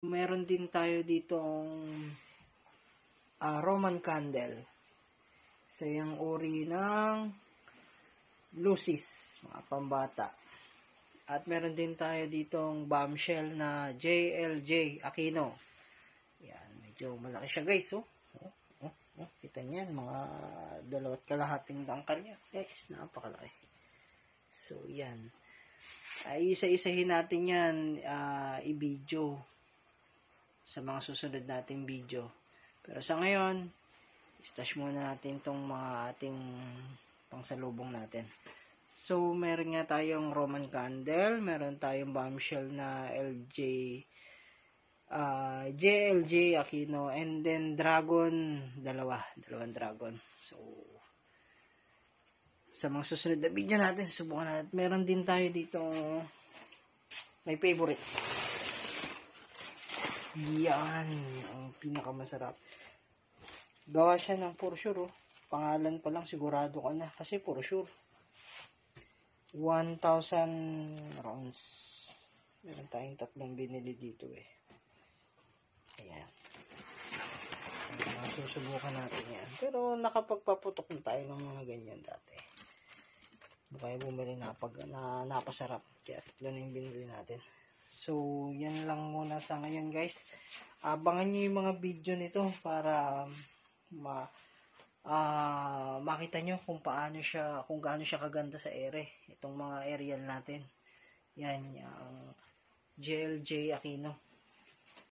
Meron din tayo ditong Roman candle. So, yung uri ng Lucis, mga pambata. At meron din tayo ditong bombshell na JLJ Aquino. Yan, medyo malaki siya guys, oh. Kita niyan, mga 2.5 dangkal yan. Guys, napakalaki. So, yan. Isa-isahin natin yan i-video sa mga susunod nating video. Pero sa ngayon, stash muna natin tong mga ating pangsalubong natin. So, meron nga tayong Roman candle, meron tayong bombshell na JLJ Aquino, and then dragon, dalawang dragon. So, sa mga susunod na video natin, susubukan natin. Meron din tayo dito may favorite. Yan, ang pinakamasarap. Gawa siya ng for sure, oh. Pangalan pa lang sigurado ka na kasi for sure. 1,000 rounds. Meron tayong 3 binili dito eh. Ayan. Susubukan natin yan. Pero nakapagpaputok na tayo ng mga ganyan dati. Kaya bumili na napasarap. Kaya 3 na yung binili natin. So, yan lang muna sa ngayon guys. Abangan nyo yung mga video nito para makita nyo kung gaano siya kaganda sa ere. Itong mga aerial natin. Yan, yung JLJ Aquino.